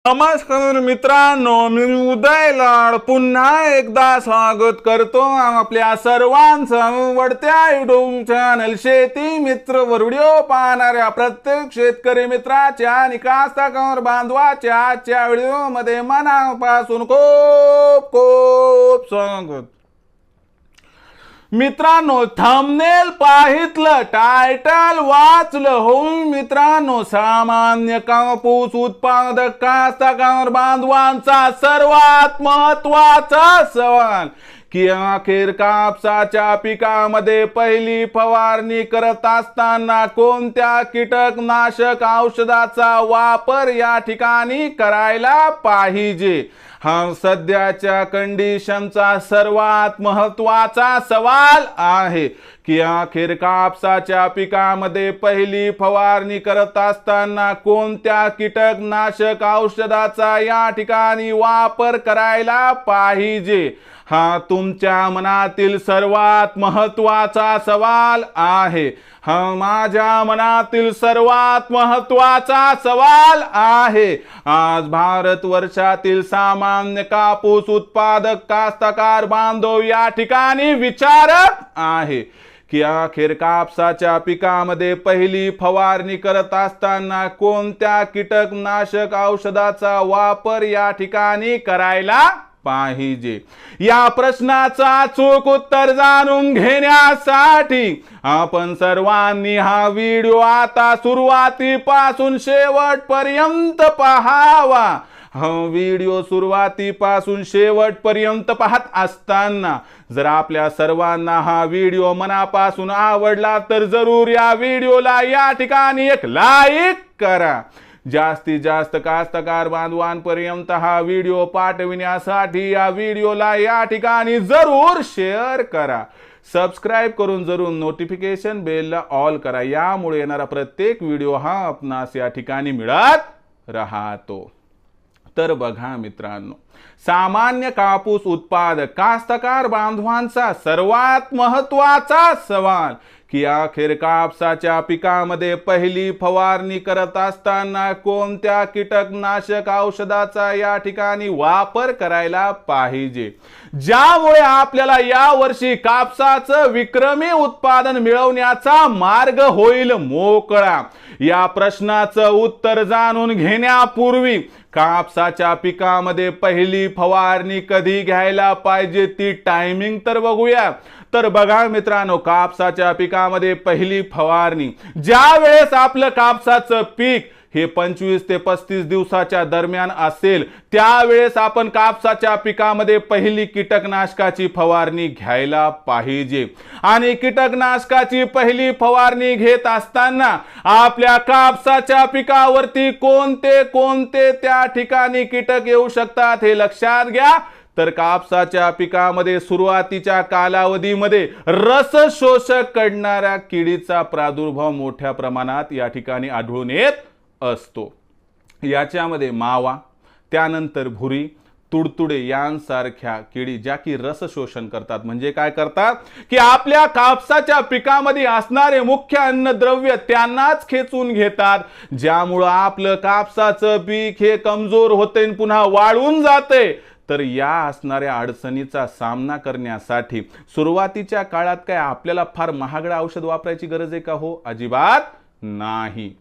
नमस्कार मित्रांनो, मी उदय लाड पुन्हा एकदा स्वागत करतो आपल्या सर्वांचं आवडत्या युट्यूब चॅनल शेती मित्र वर व्हिडिओ पाहणाऱ्या प्रत्येक शेतकरी मित्राच्या आणि कास्तकार बांधवाच्या आजच्या व्हिडिओमध्ये मनापासून खूप खूप स्वागत। मित्रांनो, थंबनेल पाहितलं, टायटल वाचलं हो मित्रांनो, सामान्य कापूस उत्पादक कास्तकार बांधवांचा सर्वात महत्त्वाचा सवाल की अखेर कापसाच्या पिकामध्ये पहिली फवारणी करत असताना कोणत्या कीटकनाशक औषधाचा वापर या ठिकाणी करायला पाहिजे। हा सध्याच्या कंडिशनचा सर्वात महत्त्वाचा सवाल आहे की अखेर कापसाच्या पिकामध्ये पहिली फवारणी करत असताना कोणत्या कीटकनाशक औषधाचा या ठिकाणी वापर करायला पाहिजे। हा तुमच्या मनातील सर्वात महत्त्वाचा सवाल आहे। हा माझ्या मनातील सर्वात महत्त्वाचा सवाल आहे। आज भारत वर्षातील सामान्य कापूस उत्पादक कास्तकार बांधव या ठिकाणी विचारत आहे की अखेर कापसाच्या पिकामध्ये पहिली फवारणी करत असताना कोणत्या कीटकनाशक औषधाचा वापर या ठिकाणी करायला पाहिजे। या प्रश्नाचा अचूक उत्तर जाणून घेण्यासाठी आपण सर्वांनी हा व्हिडिओ आता सुरुवातीपासून शेवटपर्यंत पाहावा। हा व्हिडिओ सुरुवातीपासून शेवटपर्यंत पाहत असताना जर आपल्या सर्वांना हा व्हिडिओ मनापासून आवडला तर जरूर या व्हिडिओला या ठिकाणी एक लाईक करा। जास्तीत जास्त कास्तकार बांधवांपर्यंत हा व्हिडिओ पाठविण्यासाठी या व्हिडिओला या ठिकाणी जरूर शेअर करा। सबस्क्राइब करून जरूर नोटिफिकेशन बेलला ऑल करा, यामुळे येणारा प्रत्येक व्हिडिओ हा आपणास या ठिकाणी मिळत राहतो। तर बघा मित्रांनो, सामान्य कापूस उत्पादक कास्तकार बांधवांचा सर्वात महत्त्वाचा सवाल की अखेर कापसाच्या पिकामध्ये पहिली फवारणी करत असताना कोणत्या कीटकनाशक औषधाचा या ठिकाणी वापर करायला पाहिजे, ज्यामुळे आपल्याला या वर्षी कापसाचं विक्रमी उत्पादन मिळवण्याचा मार्ग होईल मोकळा। या प्रश्नाचं उत्तर जाणून घेण्यापूर्वी कापसाच्या पिकामध्ये पहिली फवारणी कधी घ्यायला पाहिजे ती टायमिंग तर बघूया। तर बघा मित्रांनो, कापसाच्या पिकामध्ये पहिली फवारणी ज्या वेळेस आपलं कापसाचं पीक हे 25 ते 35 दिवसाच्या दरम्यान असेल त्यावेळेस आपण कापसाच्या पिकामध्ये पहिली कीटकनाशकाची फवारणी घ्यायला पाहिजे। आणि कीटकनाशकाची पहिली फवारणी घेत असताना आपल्या कापसाच्या पिकावरती कोणते कोणते त्या ठिकाणी कीटक येऊ शकतात हे लक्षात घ्या। तर कापसाच्या पिकामध्ये सुरुवातीच्या कालावधीमध्ये रस शोषक करणाऱ्या किडीचा प्रादुर्भाव मोठ्या प्रमाणात या ठिकाणी आढळून येत असतो। याच्यामध्ये मावा, त्यानंतर भुरी, तुडतुडे यांसारख्या किडी ज्या की रस शोषण करतात, म्हणजे काय करतात की आपल्या कापसाच्या पिकामध्ये असणारे मुख्य अन्नद्रव्य त्यांनाच खेचून घेतात, ज्यामुळे आपलं कापसाचं पीक हे कमजोर होते पुन्हा वाळून जाते। तर या असणाऱ्या अडचणीचा सामना करण्यासाठी सुरुवातीच्या काळात काय आपल्याला फार महागडं औषध वापरायची गरज आहे का? हो, अजिबात नाही।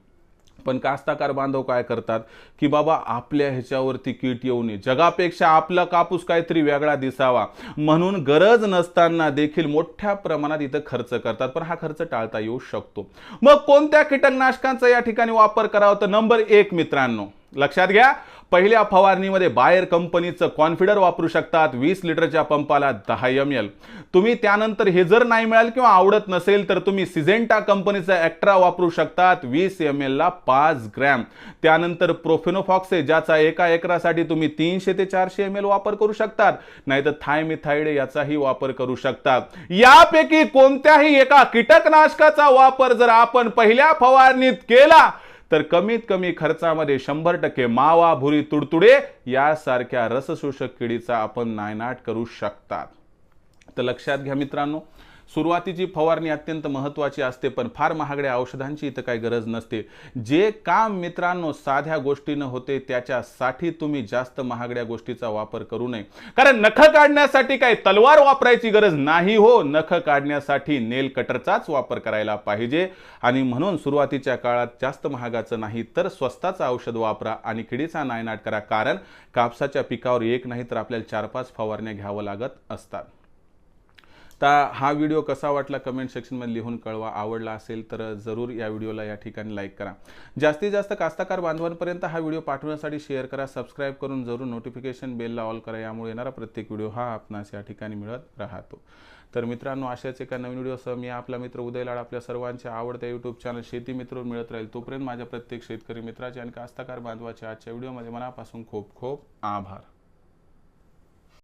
पण कास्तकार बांधव काय करतात की बाबा आपल्या ह्याच्यावरती कीट येऊ नये, जगापेक्षा आपला कापूस काहीतरी वेगळा दिसावा म्हणून गरज नसताना देखील मोठ्या प्रमाणात इथं खर्च करतात, पण हा खर्च टाळता येऊ शकतो। मग कोणत्या कीटकनाशकांचा या ठिकाणी वापर करावा? तर नंबर 1 मित्रांनो लक्षात घ्या, पहिल्या फवारणीमध्ये बायर कंपनीचं कॉन्फिडर वापरू शकतात 20 लिटरच्या पंपाला 10 ml। तुम्ही त्यानंतर हे जर नाही मिळालं किंवा आवडत नसेल तर तुम्ही सिजेंटा कंपनीचा एक्ट्रा वापरू शकतात 20 ml ला 5 ग्रॅम। त्यानंतर प्रोफेनोफॉक्स ज्याचा एका एकरासाठी तुम्ही 300 ते 400 ml वापर करू शकतात, नाहीतर थायमिथाइड याचाही वापर करू शकतात। यापैकी कोणत्याही एका कीटकनाशकाचा वापर जर आपण पहिल्या फवारणीत केला तर कमीत कमी खर्चामध्ये 100% मावा, भुरी, तुडतुडे यासारख्या रसशोषक किडीचा आपण नायनाट करू शकतात। तर लक्षात घ्या मित्रांनो, सुरुवातीची फवारणी अत्यंत महत्त्वाची असते, पण फार महागड्या औषधांची इथं काही गरज नसते. जे काम मित्रांनो साध्या गोष्टीनं होते त्याच्यासाठी तुम्ही जास्त महागड्या गोष्टीचा वापर करू नये. कारण नख काढण्यासाठी काही तलवार वापरायची गरज नाही हो, नख काढण्यासाठी नेल कटरचाच वापर करायला पाहिजे. आणि म्हणून सुरुवातीच्या काळात जास्त महागाचं नाही तर स्वस्ताचं औषध वापरा आणि किडीचा नायनाट करा. कारण कापसाच्या पिकावर एक नाही तर आपल्याला 4-5 फवारण्या घ्यावं लागत असतात. तर हा व्हिडिओ कसा वाटला कमेंट सेक्शनमध्ये लिहून कळवा. आवडला असेल तर जरूर या व्हिडिओला या ठिकाणी लाईक करा. जास्तीत जास्त कास्तकार बांधवांपर्यंत हा व्हिडिओ पाठवण्यासाठी शेअर करा. सबस्क्राईब करून जरूर नोटिफिकेशन बेलला ऑल करा. यामुळे येणारा प्रत्येक व्हिडिओ हा आपणास या ठिकाणी मिळत राहतो. तर मित्रांनो, अशाच एका नवीन व्हिडिओसह मी आपला मित्र उदय लाड आपल्या सर्वांच्या आवडत्या यूट्यूब चॅनल शेती मित्र मिळत राहील. तोपर्यंत माझ्या प्रत्येक शेतकरी मित्राचे आणि कास्तकार बांधवाचे आजच्या व्हिडिओमध्ये मनापासून खूप खूप आभार.